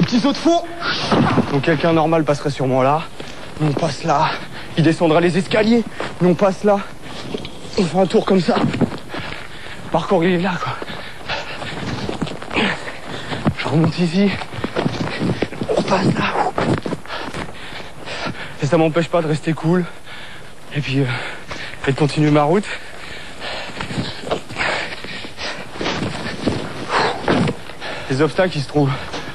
petit saut de fond. Donc quelqu'un normal passerait sûrement là. Nous on passe là. Il descendra les escaliers. Nous on passe là. On fait un tour comme ça. Le parcours il est là quoi. Je remonte ici. On passe là. Et ça m'empêche pas de rester cool. Et puis de continuer ma route. Les obstacles ils se trouvent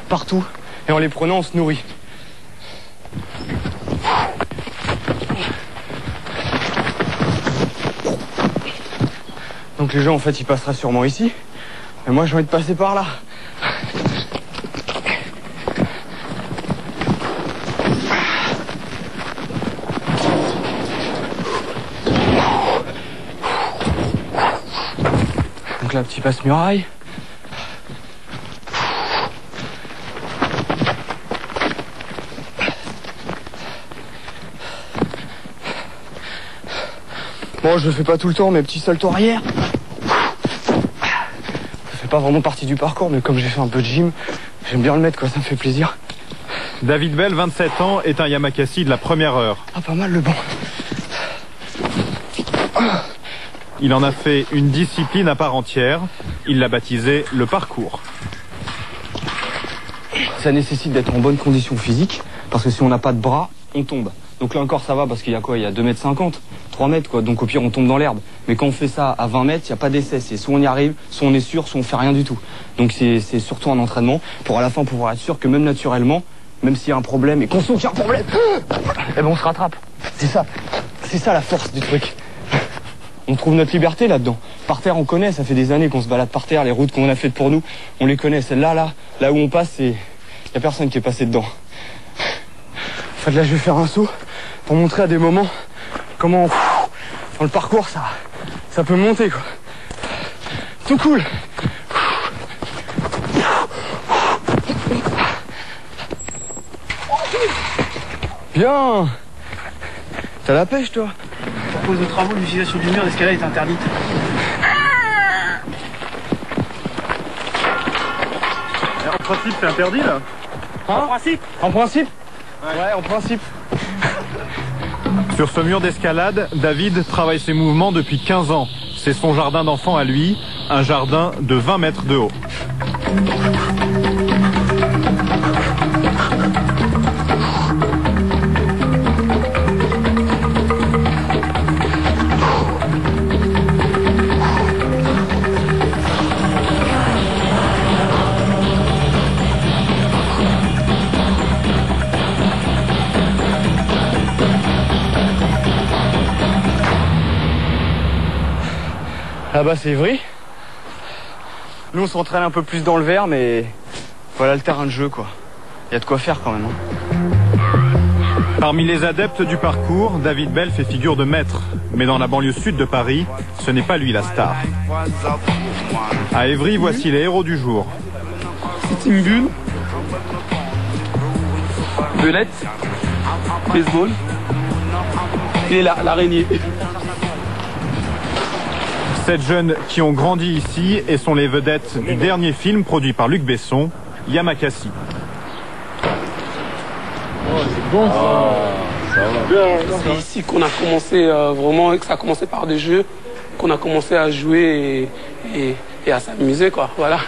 partout. Et en les prenant on se nourrit. Donc les gens en fait ils passeraient sûrement ici. Et moi j'ai envie de passer par là. Donc là petit passe-muraille. Bon, je le fais pas tout le temps, mes petits saltos arrière. Ça fait pas vraiment partie du parcours, mais comme j'ai fait un peu de gym, j'aime bien le mettre, quoi, ça me fait plaisir. David Bell, 27 ans, est un Yamakasi de la première heure. Ah, pas mal le banc. Il en a fait une discipline à part entière. Il l'a baptisé le parcours. Ça nécessite d'être en bonne condition physique, parce que si on n'a pas de bras, on tombe. Donc là encore ça va parce qu'il y a quoi? Il y a 2,50 m, 3 mètres quoi. Donc au pire on tombe dans l'herbe. Mais quand on fait ça à 20 mètres, il n'y a pas d'essai. C'est soit on y arrive, soit on est sûr, soit on fait rien du tout. Donc c'est surtout un entraînement pour à la fin pouvoir être sûr que même naturellement, même s'il y a un problème et qu'on sent qu'il y a un problème, eh ben on se rattrape. C'est ça la force du truc. On trouve notre liberté là-dedans. Par terre on connaît, ça fait des années qu'on se balade par terre. Les routes qu'on a faites pour nous, on les connaît. Celle-là, là où on passe, il n'y a personne qui est passé dedans. En fait là je vais faire un saut pour montrer à des moments comment dans le parcours ça peut monter quoi. Tout cool. Bien. T'as la pêche toi? À cause de travaux, l'utilisation du mur d'escalade est interdite. En principe, c'est interdit là? Hein? En principe? En principe? Ouais, en principe. Sur ce mur d'escalade, David travaille ses mouvements depuis 15 ans. C'est son jardin d'enfant à lui, un jardin de 20 mètres de haut. Là-bas c'est Ivry. Nous on s'entraîne un peu plus dans le vert mais voilà le terrain de jeu quoi. Il y a de quoi faire quand même. Parmi les adeptes du parcours, David Bell fait figure de maître. Mais dans la banlieue sud de Paris, ce n'est pas lui la star. À Évry, voici les héros du jour. C'est une bulle. Belette. Baseball. Et là, l'araignée. 7 jeunes qui ont grandi ici et sont les vedettes du dernier film produit par Luc Besson, Yamakasi. Oh, c'est bon ça. C'est ici qu'on a commencé vraiment, que ça a commencé par des jeux, qu'on a commencé à jouer et à s'amuser quoi, voilà.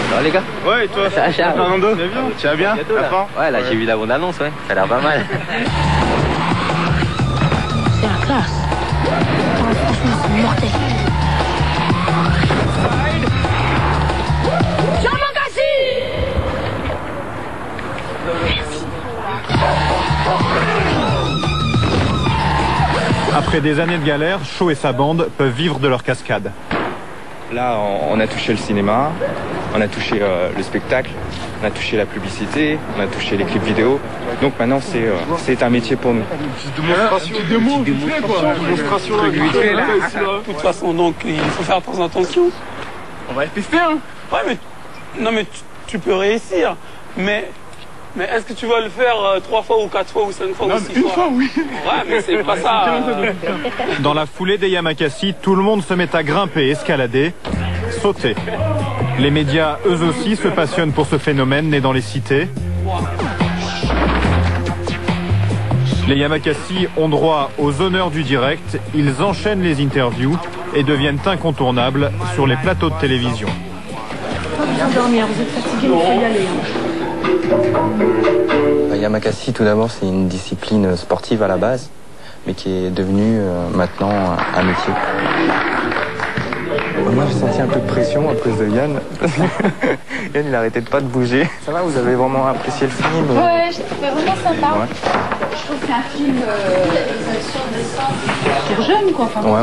Alors les gars? Ouais, et toi? Fernando, tu vas bien? Ouais, là j'ai vu la bande-annonce, ouais, ça a l'air pas mal. C'est la classe. Oh, franchement, c'est mortel. Après des années de galère, Shaw et sa bande peuvent vivre de leur cascade. Là, on a touché le cinéma, on a touché le spectacle, on a touché la publicité, on a touché les clips vidéo. Donc maintenant, c'est un métier pour nous. Démonstration de toute façon, donc il faut faire très attention. On va tester hein. Ouais, mais non, mais tu peux réussir, mais est-ce que tu vas le faire 3 fois ou 4 fois ou 5 fois ou 6 fois? Une fois, oui. Ouais, mais c'est pas ça. Dans la foulée des Yamakasi, tout le monde se met à grimper, escalader, sauter. Les médias, eux aussi, se passionnent pour ce phénomène né dans les cités. Les Yamakasi ont droit aux honneurs du direct, ils enchaînent les interviews et deviennent incontournables sur les plateaux de télévision. Dormir, vous êtes fatigué, il faut y aller. Yamakasi, tout d'abord, c'est une discipline sportive à la base, mais qui est devenue maintenant un métier. Moi, j'ai senti un peu de pression à cause de Yann. Yann, il arrêtait pas de bouger. Ça va, vous avez vraiment apprécié le film? Ouais, je trouvais vraiment sympa. Ouais. Je trouve que c'est un film pour jeunes, quoi. Enfin, Ouais,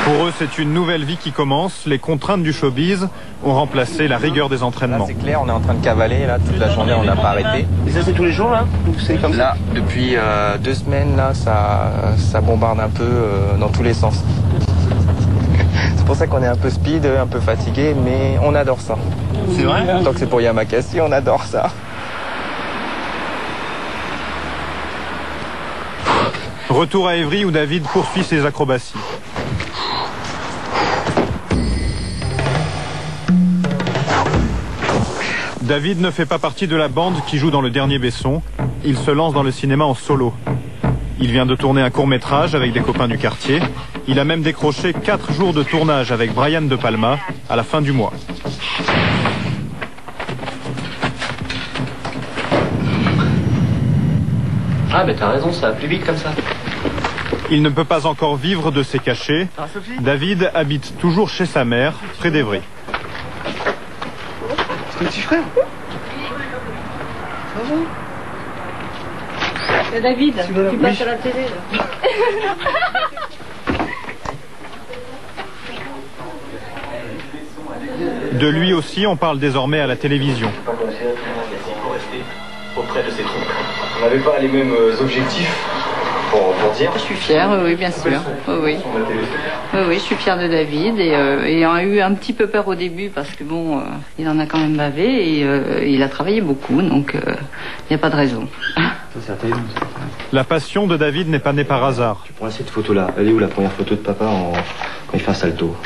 Pour eux, c'est une nouvelle vie qui commence. Les contraintes du showbiz ont remplacé la rigueur des entraînements. C'est clair, on est en train de cavaler, là, toute la journée, on n'a pas arrêté. Et ça, c'est tous les jours, là? C'est comme ça? Là, depuis 2 semaines, là, ça bombarde un peu dans tous les sens. C'est pour ça qu'on est un peu speed, un peu fatigué, mais on adore ça. C'est vrai? Tant que c'est pour Yamakasi, on adore ça. Retour à Évry où David poursuit ses acrobaties. David ne fait pas partie de la bande qui joue dans Le Dernier Besson. Il se lance dans le cinéma en solo. Il vient de tourner un court-métrage avec des copains du quartier. Il a même décroché 4 jours de tournage avec Brian De Palma à la fin du mois. Ah, mais t'as raison, ça va plus vite comme ça. Il ne peut pas encore vivre de ses cachets. David habite toujours chez sa mère, près d'Évry. C'est ton petit frère? C'est David, tu passes à la télé, là. De lui aussi, on parle désormais à la télévision. Auprès de ses troupes. On n'avait pas les mêmes objectifs pour dire. Je suis fière, oui, bien sûr. Oui, je suis fière de David et on a eu un petit peu peur au début parce que bon, il en a quand même bavé et il a travaillé beaucoup, donc il n'y a pas de raison. La passion de David n'est pas née par hasard. Tu prends cette photo-là. Elle est où la première photo de papa quand il fait un salto?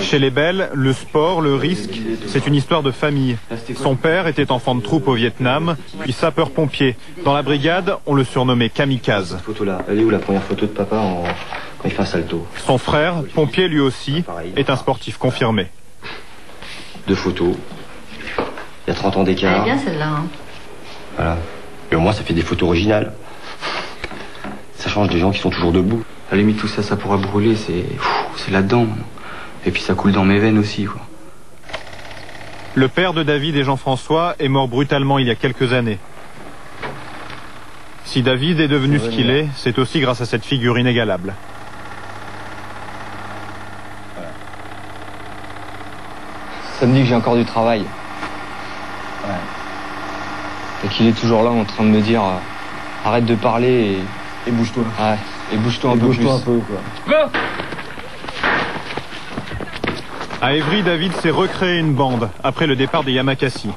Chez les Belles, le sport, le risque, c'est une histoire de famille. Son père était enfant de troupe au Vietnam, puis sapeur-pompier. Dans la brigade, on le surnommait Kamikaze. Cette photo-là, elle est où la première photo de papa quand il fait un salto? Son frère, pompier lui aussi, est un sportif confirmé. 2 photos. Il y a 30 ans d'écart. Elle est bien celle-là. Hein. Voilà. Et au moins, ça fait des photos originales. Ça change des gens qui sont toujours debout. À la limite, tout ça, ça pourra brûler. C'est là-dedans. Et puis ça coule dans mes veines aussi, quoi. Le père de David et Jean-François est mort brutalement il y a quelques années. Si David est devenu ce qu'il est, c'est aussi grâce à cette figure inégalable. Ça me dit que j'ai encore du travail. Et qu'il est toujours là en train de me dire arrête de parler Et bouge-toi. Ouais, et bouge-toi un peu plus. Quoi. À Évry, David s'est recréé une bande après le départ des Yamakasi.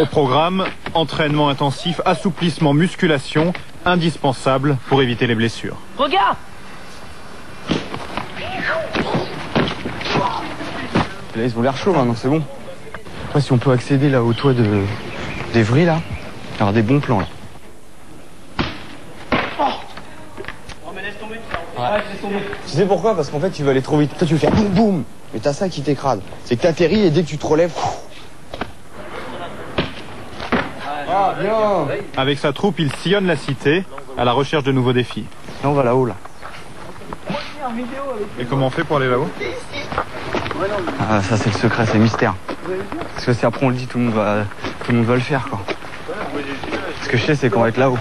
Au programme, entraînement intensif, assouplissement, musculation, indispensable pour éviter les blessures. Regarde! Là, ils ont l'air chauds maintenant, c'est bon. Après, si on peut accéder là au toit d'Évry, là, il y aura des bons plans là. Ouais. Tu sais pourquoi? Parce qu'en fait tu veux aller trop vite. Toi tu veux faire boum boum, mais t'as ça qui t'écrase. C'est que t'atterris et dès que tu te relèves. Ah bien. Avec sa troupe, il sillonne la cité à la recherche de nouveaux défis. Là on va là-haut là. Et comment on fait pour aller là-haut? Ah ça c'est le secret, c'est le mystère. Parce que si après on le dit, tout le monde va le faire quoi. Ce que je sais c'est qu'on va être là-haut.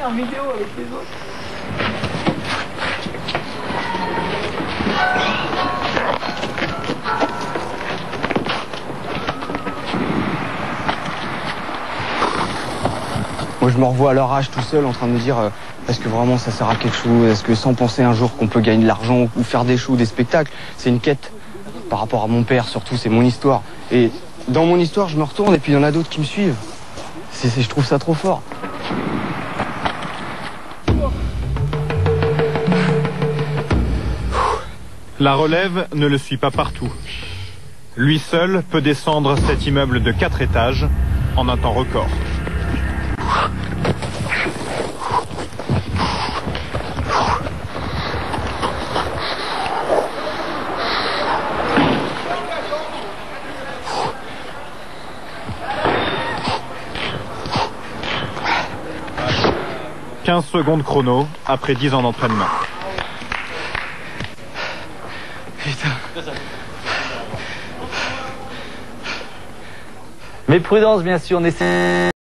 En vidéo avec les autres. Moi je me revois à leur âge tout seul en train de me dire est-ce que vraiment ça sert à quelque chose? Est-ce que sans penser un jour qu'on peut gagner de l'argent ou faire des shows, des spectacles? C'est une quête par rapport à mon père surtout, c'est mon histoire. Et dans mon histoire je me retourne et puis il y en a d'autres qui me suivent. Je trouve ça trop fort. La relève ne le suit pas partout. Lui seul peut descendre cet immeuble de 4 étages en un temps record. « 15 secondes chrono après 10 ans d'entraînement. » Putain. Mais prudence, bien sûr, on essaie.